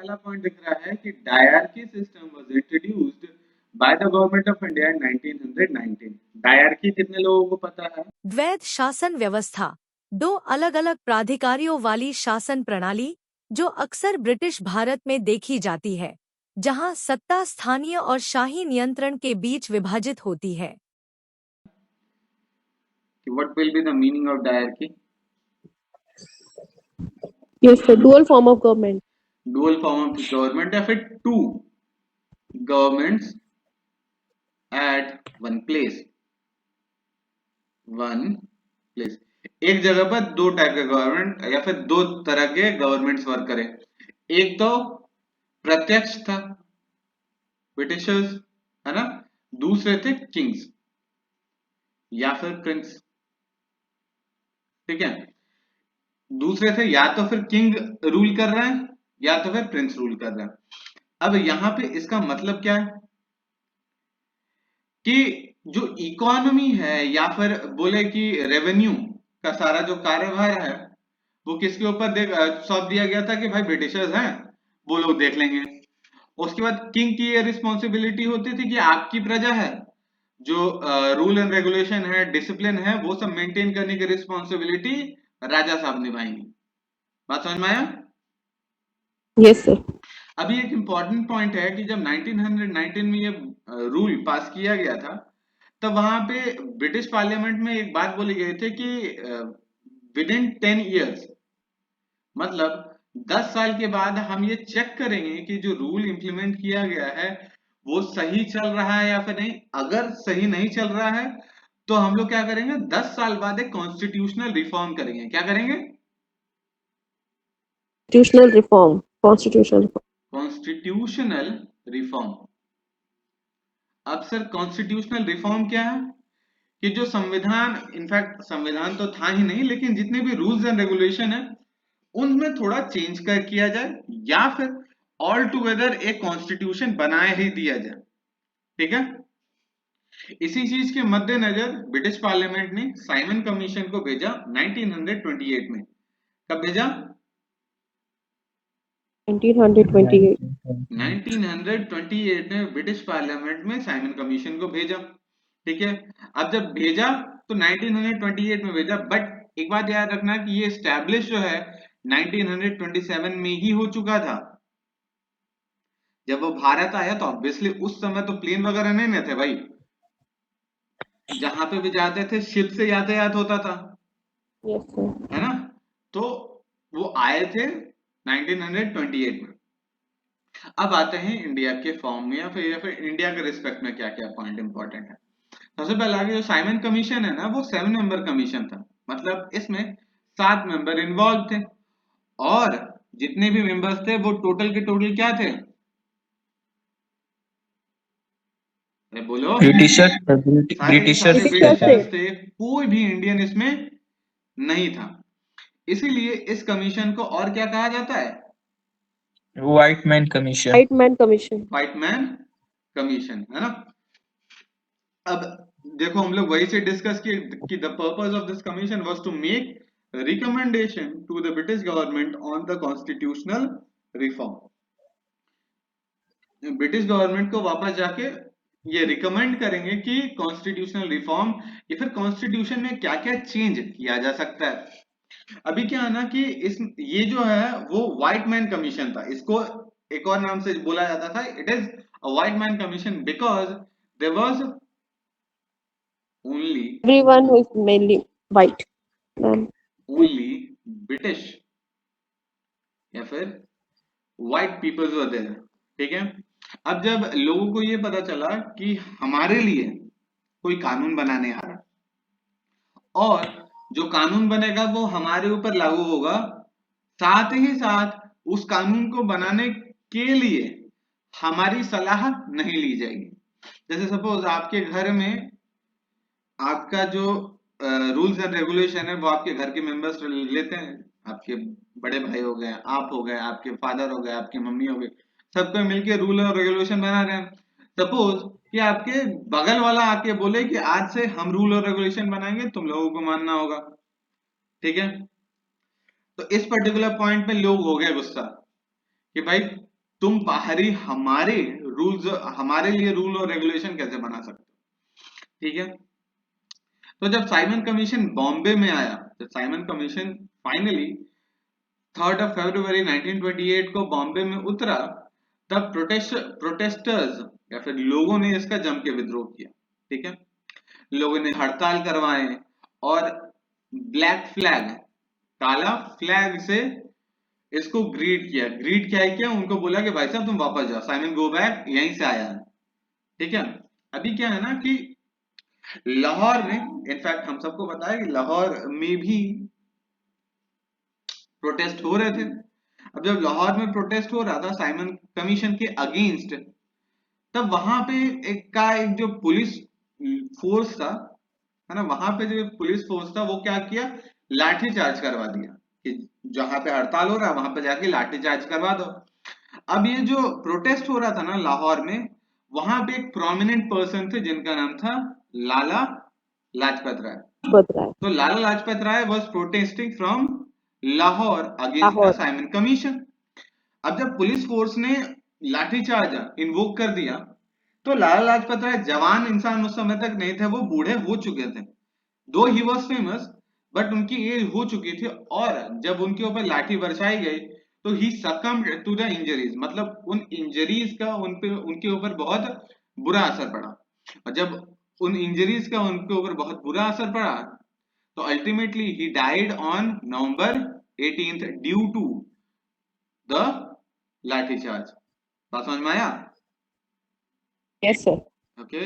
पहला पॉइंट दिख रहा है कि dyarchy system was introduced by the government of India in 1919। Dyarchy कितने लोगों को पता है? द्वैध शासन व्यवस्था, दो अलग अलग प्राधिकारियों वाली शासन प्रणाली जो अक्सर ब्रिटिश भारत में देखी जाती है, जहां सत्ता स्थानीय और शाही नियंत्रण के बीच विभाजित होती है। What will be the meaning of diarchy? Yes, sir. Dual form of government. Dual form of government या फिर two governments at one place. एक जगह पर दो टाइप के गवर्नमेंट या फिर दो तरह के गवर्नमेंट्स वर्क करें। एक तो प्रत्यक्ष था, ब्रिटिशर्स, है ना। दूसरे थे किंग्स या फिर प्रिंस, ठीक है। दूसरे थे या तो फिर किंग रूल कर रहे हैं या तो फिर प्रिंस रूल कर रहे हैं। अब यहां पे इसका मतलब क्या है कि जो इकोनॉमी है या फिर बोले कि रेवेन्यू का सारा जो कार्यभार है वो किसके ऊपर सौंप दिया गया था कि भाई ब्रिटिशर्स हैं, वो लोग देख लेंगे। उसके बाद किंग की ये रिस्पॉन्सिबिलिटी होती थी कि आपकी प्रजा है, जो रूल एंड रेगुलेशन है, डिसिप्लिन है, वो सब मेंटेन करने की रिस्पॉन्सिबिलिटी राजा साहब निभाएंगे। बात समझ में आया? Yes, sir. अभी एक इंपॉर्टेंट पॉइंट है कि जब 1919 में ये रूल पास किया गया था तब वहां पे ब्रिटिश पार्लियामेंट में एक बात बोली गई थी कि विद इन 10 इयर्स, मतलब 10 साल के बाद हम ये चेक करेंगे कि जो रूल इंप्लीमेंट किया गया है वो सही चल रहा है या फिर नहीं। अगर सही नहीं चल रहा है तो हम लोग क्या करेंगे, 10 साल बाद एक कॉन्स्टिट्यूशनल रिफॉर्म करेंगे। क्या करेंगे? Constitutional reform. Constitutional reform. Constitutional reform. अब सर कॉन्स्टिट्यूशनल रिफॉर्म क्या है कि जो संविधान, इनफैक्ट संविधान तो था ही नहीं, लेकिन जितने भी रूल्स एंड रेगुलेशन है उनमें थोड़ा चेंज कर किया जाए या फिर ऑल टुगेदर एक कॉन्स्टिट्यूशन बनाए ही दिया जाए, ठीक है। इसी चीज के मद्देनजर ब्रिटिश पार्लियामेंट ने साइमन कमीशन को भेजा 1928 में। कब भेजा? 1928. 1928 में ब्रिटिश पार्लियामेंट में साइमन कमीशन को भेजा, ठीक है। अब जब भेजा तो 1928 में भेजा, बट एक बात याद रखना कि ये स्टैब्लिश जो है 1927 में ही हो चुका था। जब वो भारत आया तो ऑब्वियसली उस समय तो प्लेन वगैरह नहीं थे भाई, जहां पे भी जाते थे शिप से यातायात होता था, Yes, sir. है ना। तो वो आए थे 1928 में। अब आते हैं इंडिया के फॉर्म में या फिर इंडिया के रिस्पेक्ट में क्या क्या पॉइंट इंपॉर्टेंट है। सबसे पहला कि जो साइमन कमीशन है ना वो 7 मेंबर कमीशन था, मतलब इसमें 7 मेंबर इन्वॉल्व थे और जितने भी मेंबर्स थे वो टोटल के टोटल क्या थे? बोलो। ब्रिटिशर्स सारे British ब्रिटिशर्स थे. थे, कोई भी इंडियन इसमें नहीं था। इसीलिए इस कमीशन को और क्या कहा जाता है? White man commission. White Man Commission. White man commission, है ना। अब देखो हम लोग वही से डिस्कस किए कि the purpose of this commission was to make recommendation to the British government on the constitutional reform. British government को वापस जाके ये रिकमेंड करेंगे कि कॉन्स्टिट्यूशनल रिफॉर्म या फिर कॉन्स्टिट्यूशन में क्या क्या चेंज किया जा सकता है। अभी क्या है ना कि ये जो है वो व्हाइट मैन कमीशन था। इसको एक और नाम से बोला जाता था, it is a white man commission because there was only Everyone who is mainly white. Ma'am. Only British या फिर व्हाइट पीपल्स वर देयर, ठीक है। अब जब लोगों को ये पता चला कि हमारे लिए कोई कानून बनाने आ रहा और जो कानून बनेगा वो हमारे ऊपर लागू होगा, साथ ही साथ उस कानून को बनाने के लिए हमारी सलाह नहीं ली जाएगी। जैसे सपोज आपके घर में आपका जो रूल्स एंड रेगुलेशन है वो आपके घर के मेंबर्स लेते हैं, आपके बड़े भाई हो गए, आप हो गए, आपके फादर हो गए, आपकी मम्मी हो गई, सबको मिलके रूल और रेगुलेशन बना रहे हैं। सपोज कि आपके बगल वाला आके बोले कि आज से हम रूल और रेगुलेशन बनाएंगे, तुम लोगों को मानना होगा, ठीक है। तो इस पर्टिकुलर पॉइंट में लोग हो गए गुस्सा कि भाई तुम बाहरी हमारे लिए रूल और रेगुलेशन कैसे बना सकते हो, ठीक है। तो जब साइमन कमीशन बॉम्बे में आया, जब साइमन कमीशन फाइनली 3 फरवरी 1928 को बॉम्बे में उतरा, तब प्रोटेस्टर्स या फिर लोगों ने इसका जम के विद्रोह किया, ठीक है। लोगों ने हड़ताल करवाए और ब्लैक फ्लैग, काला फ्लैग से इसको ग्रीट क्या है, क्या उनको बोला कि भाई साहब तुम वापस जाओ, साइमन गो बैक, यहीं से आया है, ठीक है। अभी क्या है ना कि लाहौर में, इनफैक्ट हम सबको पता है कि लाहौर में भी प्रोटेस्ट हो रहे थे। अब जब लाहौर में प्रोटेस्ट हो रहा था साइमन कमीशन के अगेंस्ट, तब वहां पे एक जो पुलिस फोर्स था, है ना, वहां पे जो पुलिस फोर्स था वो क्या किया, लाठी चार्ज करवा दिया कि जहां पे हड़ताल हो रहा है वहां पे जाके लाठी चार्ज करवा दो। अब ये जो प्रोटेस्ट हो रहा था ना लाहौर में, वहां पे एक प्रोमिनेंट पर्सन थे जिनका नाम था लाला लाजपत राय। Badrai. तो Lala Lajpat Rai was protesting from Lahore against the Lahore. Simon commission. अब जब पुलिस फोर्स ने लाठीचार्ज इन्वोक कर दिया, तो लाला लाजपत राय जवान इंसान उस समय तक नहीं थे, वो बूढ़े हो चुके थे। दो ही वॉज फेमस, बट उनकी एज हो चुकी थी, और जब उनके ऊपर लाठी बरसाई गई तो ही सकम्ड टू द इंजरीज, मतलब उन इंजरीज का उनके ऊपर बहुत बुरा असर पड़ा। और जब उन इंजरीज का उनके ऊपर बहुत बुरा असर पड़ा, तो ultimately he died on November 18th due to the lathi charge. बात समझ में आया? Yes, sir. ओके।